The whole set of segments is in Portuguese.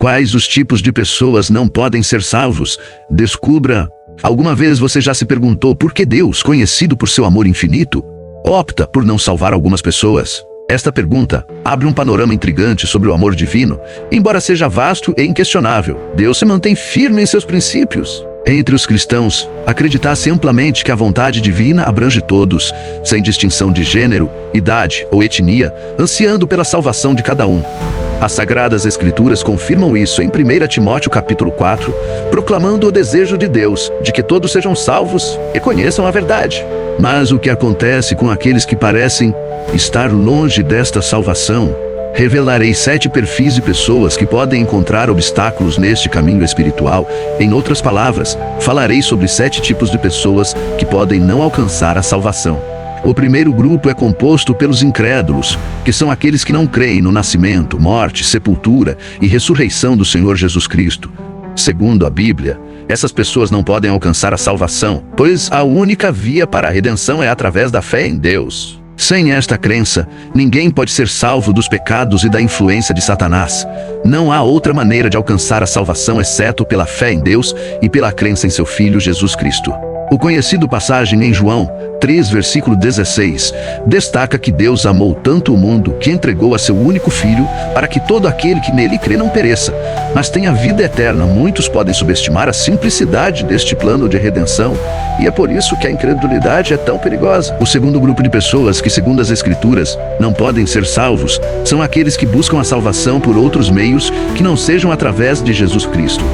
Quais os tipos de pessoas não podem ser salvos? Descubra. Alguma vez você já se perguntou por que Deus, conhecido por seu amor infinito, opta por não salvar algumas pessoas? Esta pergunta abre um panorama intrigante sobre o amor divino. Embora seja vasto e inquestionável, Deus se mantém firme em seus princípios. Entre os cristãos, acredita-se amplamente que a vontade divina abrange todos, sem distinção de gênero, idade ou etnia, ansiando pela salvação de cada um. As Sagradas Escrituras confirmam isso em 1 Timóteo capítulo 4, proclamando o desejo de Deus de que todos sejam salvos e conheçam a verdade. Mas o que acontece com aqueles que parecem estar longe desta salvação? Revelarei 7 perfis de pessoas que podem encontrar obstáculos neste caminho espiritual. Em outras palavras, falarei sobre 7 tipos de pessoas que podem não alcançar a salvação. O primeiro grupo é composto pelos incrédulos, que são aqueles que não creem no nascimento, morte, sepultura e ressurreição do Senhor Jesus Cristo. Segundo a Bíblia, essas pessoas não podem alcançar a salvação, pois a única via para a redenção é através da fé em Deus. Sem esta crença, ninguém pode ser salvo dos pecados e da influência de Satanás. Não há outra maneira de alcançar a salvação exceto pela fé em Deus e pela crença em seu Filho Jesus Cristo. O conhecido passagem em João 3, versículo 16, destaca que Deus amou tanto o mundo que entregou a seu único Filho para que todo aquele que nele crê não pereça, mas tenha vida eterna. Muitos podem subestimar a simplicidade deste plano de redenção, e é por isso que a incredulidade é tão perigosa. O segundo grupo de pessoas que, segundo as Escrituras, não podem ser salvos, são aqueles que buscam a salvação por outros meios que não sejam através de Jesus Cristo.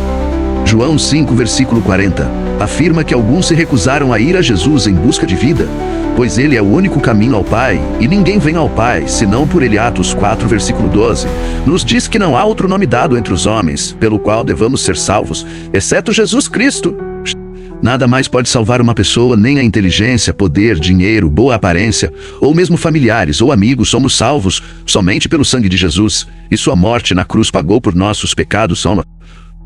João 5, versículo 40, afirma que alguns se recusaram a ir a Jesus em busca de vida, pois ele é o único caminho ao Pai, e ninguém vem ao Pai, senão por ele. Atos 4, versículo 12, nos diz que não há outro nome dado entre os homens, pelo qual devamos ser salvos, exceto Jesus Cristo. Nada mais pode salvar uma pessoa, nem a inteligência, poder, dinheiro, boa aparência, ou mesmo familiares ou amigos. Somos salvos somente pelo sangue de Jesus, e sua morte na cruz pagou por nossos pecados.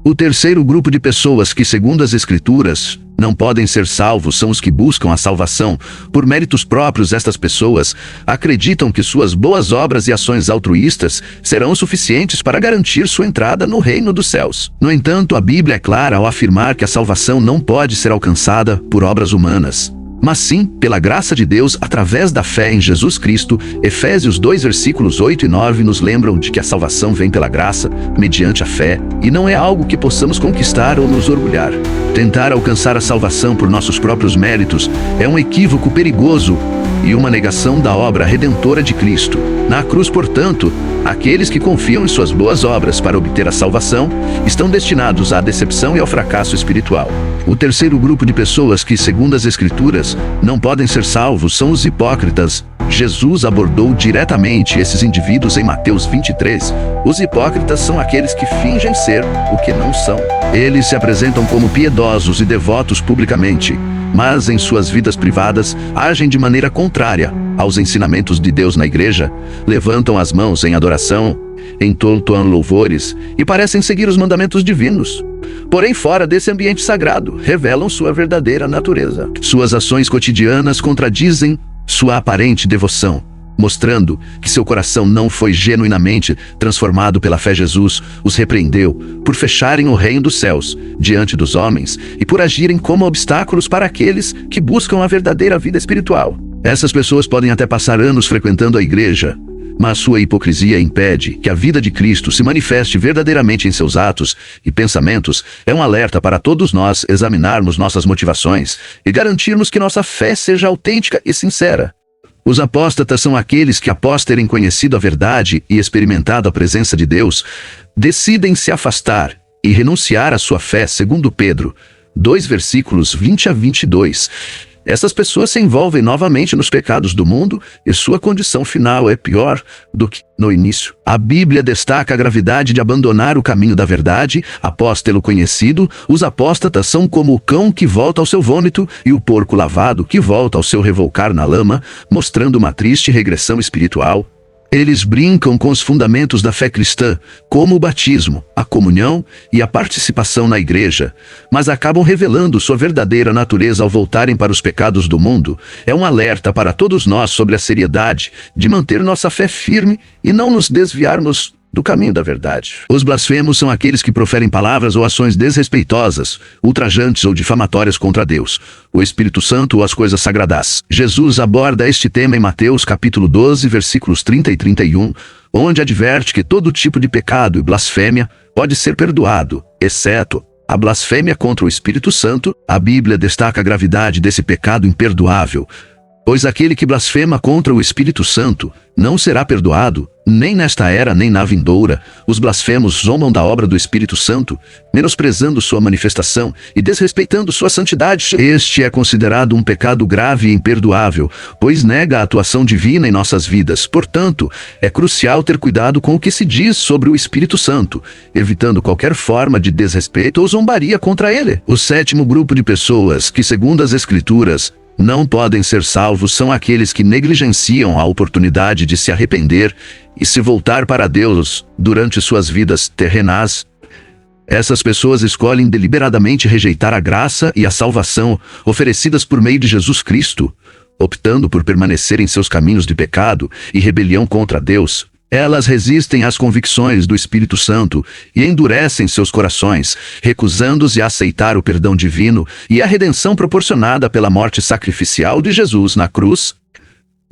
O terceiro grupo de pessoas que, segundo as Escrituras, não podem ser salvos são os que buscam a salvação por méritos próprios. Estas pessoas acreditam que suas boas obras e ações altruístas serão suficientes para garantir sua entrada no reino dos céus. No entanto, a Bíblia é clara ao afirmar que a salvação não pode ser alcançada por obras humanas, mas sim pela graça de Deus através da fé em Jesus Cristo. Efésios 2, versículos 8 e 9 nos lembram de que a salvação vem pela graça, mediante a fé, e não é algo que possamos conquistar ou nos orgulhar. Tentar alcançar a salvação por nossos próprios méritos é um equívoco perigoso e uma negação da obra redentora de Cristo na cruz. Portanto, aqueles que confiam em suas boas obras para obter a salvação estão destinados à decepção e ao fracasso espiritual. O terceiro grupo de pessoas que, segundo as Escrituras, não podem ser salvos são os hipócritas. Jesus abordou diretamente esses indivíduos em Mateus 23. Os hipócritas são aqueles que fingem ser o que não são. Eles se apresentam como piedosos e devotos publicamente, mas em suas vidas privadas agem de maneira contrária aos ensinamentos de Deus na igreja, levantam as mãos em adoração, entoam louvores e parecem seguir os mandamentos divinos. Porém, fora desse ambiente sagrado, revelam sua verdadeira natureza. Suas ações cotidianas contradizem sua aparente devoção, mostrando que seu coração não foi genuinamente transformado pela fé. Jesus os repreendeu por fecharem o reino dos céus diante dos homens e por agirem como obstáculos para aqueles que buscam a verdadeira vida espiritual. Essas pessoas podem até passar anos frequentando a igreja, mas sua hipocrisia impede que a vida de Cristo se manifeste verdadeiramente em seus atos e pensamentos. É um alerta para todos nós examinarmos nossas motivações e garantirmos que nossa fé seja autêntica e sincera. Os apóstatas são aqueles que, após terem conhecido a verdade e experimentado a presença de Deus, decidem se afastar e renunciar à sua fé. Segundo Pedro 2, versículos 20 a 22. Essas pessoas se envolvem novamente nos pecados do mundo e sua condição final é pior do que no início. A Bíblia destaca a gravidade de abandonar o caminho da verdade. Após tê-lo conhecido, os apóstatas são como o cão que volta ao seu vômito e o porco lavado que volta ao seu revolcar na lama, mostrando uma triste regressão espiritual. Eles brincam com os fundamentos da fé cristã, como o batismo, a comunhão e a participação na igreja, mas acabam revelando sua verdadeira natureza ao voltarem para os pecados do mundo. É um alerta para todos nós sobre a seriedade de manter nossa fé firme e não nos desviarmos do caminho da verdade. Os blasfemos são aqueles que proferem palavras ou ações desrespeitosas, ultrajantes ou difamatórias contra Deus, o Espírito Santo ou as coisas sagradas. Jesus aborda este tema em Mateus capítulo 12, versículos 30 e 31, onde adverte que todo tipo de pecado e blasfêmia pode ser perdoado, exceto a blasfêmia contra o Espírito Santo. A Bíblia destaca a gravidade desse pecado imperdoável, pois aquele que blasfema contra o Espírito Santo não será perdoado, nem nesta era nem na vindoura. Os blasfemos zombam da obra do Espírito Santo, menosprezando sua manifestação e desrespeitando sua santidade. Este é considerado um pecado grave e imperdoável, pois nega a atuação divina em nossas vidas. Portanto, é crucial ter cuidado com o que se diz sobre o Espírito Santo, evitando qualquer forma de desrespeito ou zombaria contra ele. O sétimo grupo de pessoas que, segundo as Escrituras, não podem ser salvos são aqueles que negligenciam a oportunidade de se arrepender e se voltar para Deus durante suas vidas terrenas. Essas pessoas escolhem deliberadamente rejeitar a graça e a salvação oferecidas por meio de Jesus Cristo, optando por permanecer em seus caminhos de pecado e rebelião contra Deus. Elas resistem às convicções do Espírito Santo e endurecem seus corações, recusando-se a aceitar o perdão divino e a redenção proporcionada pela morte sacrificial de Jesus na cruz.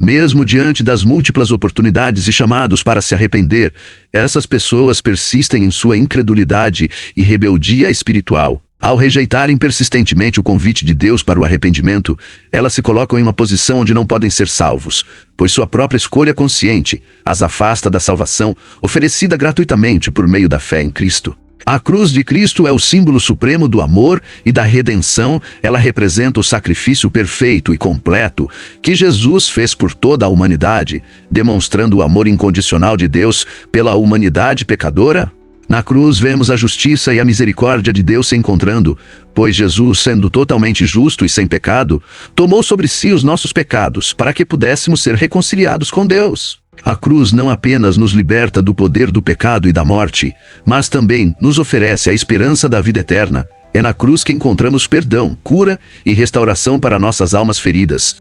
Mesmo diante das múltiplas oportunidades e chamados para se arrepender, essas pessoas persistem em sua incredulidade e rebeldia espiritual. Ao rejeitarem persistentemente o convite de Deus para o arrependimento, elas se colocam em uma posição onde não podem ser salvos, pois sua própria escolha consciente as afasta da salvação oferecida gratuitamente por meio da fé em Cristo. A cruz de Cristo é o símbolo supremo do amor e da redenção. Ela representa o sacrifício perfeito e completo que Jesus fez por toda a humanidade, demonstrando o amor incondicional de Deus pela humanidade pecadora. Na cruz vemos a justiça e a misericórdia de Deus se encontrando, pois Jesus, sendo totalmente justo e sem pecado, tomou sobre si os nossos pecados para que pudéssemos ser reconciliados com Deus. A cruz não apenas nos liberta do poder do pecado e da morte, mas também nos oferece a esperança da vida eterna. É na cruz que encontramos perdão, cura e restauração para nossas almas feridas.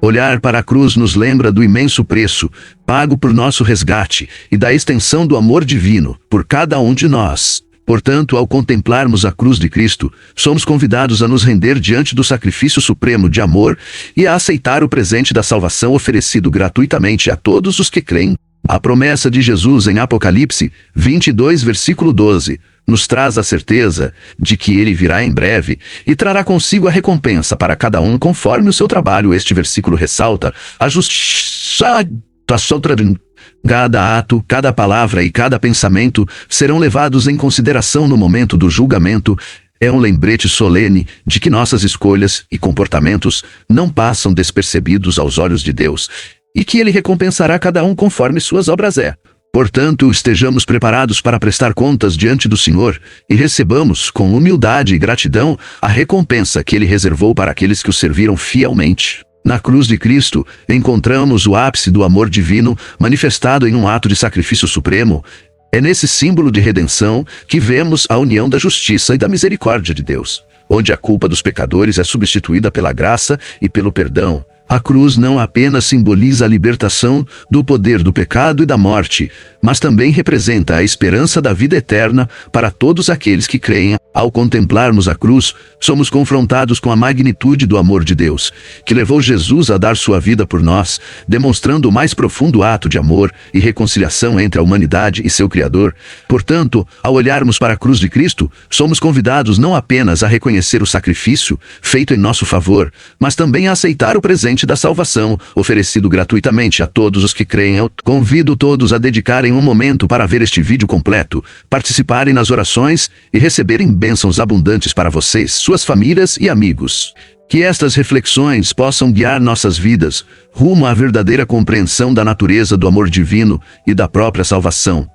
Olhar para a cruz nos lembra do imenso preço pago por nosso resgate e da extensão do amor divino por cada um de nós. Portanto, ao contemplarmos a cruz de Cristo, somos convidados a nos render diante do sacrifício supremo de amor e a aceitar o presente da salvação oferecido gratuitamente a todos os que creem. A promessa de Jesus em Apocalipse 22, versículo 12, nos traz a certeza de que ele virá em breve e trará consigo a recompensa para cada um conforme o seu trabalho. Este versículo ressalta a justiça. Cada ato, cada palavra e cada pensamento serão levados em consideração no momento do julgamento. É um lembrete solene de que nossas escolhas e comportamentos não passam despercebidos aos olhos de Deus e que ele recompensará cada um conforme suas obras é. Portanto, estejamos preparados para prestar contas diante do Senhor e recebamos com humildade e gratidão a recompensa que ele reservou para aqueles que o serviram fielmente. Na cruz de Cristo, encontramos o ápice do amor divino manifestado em um ato de sacrifício supremo. É nesse símbolo de redenção que vemos a união da justiça e da misericórdia de Deus, onde a culpa dos pecadores é substituída pela graça e pelo perdão. A cruz não apenas simboliza a libertação do poder do pecado e da morte, mas também representa a esperança da vida eterna para todos aqueles que creem. Ao contemplarmos a cruz, somos confrontados com a magnitude do amor de Deus, que levou Jesus a dar sua vida por nós, demonstrando o mais profundo ato de amor e reconciliação entre a humanidade e seu Criador. Portanto, ao olharmos para a cruz de Cristo, somos convidados não apenas a reconhecer o sacrifício feito em nosso favor, mas também a aceitar o presente da salvação, oferecido gratuitamente a todos os que creem. Eu convido todos a dedicarem um momento para ver este vídeo completo, participarem nas orações e receberem bênçãos abundantes para vocês, suas famílias e amigos. Que estas reflexões possam guiar nossas vidas rumo à verdadeira compreensão da natureza do amor divino e da própria salvação.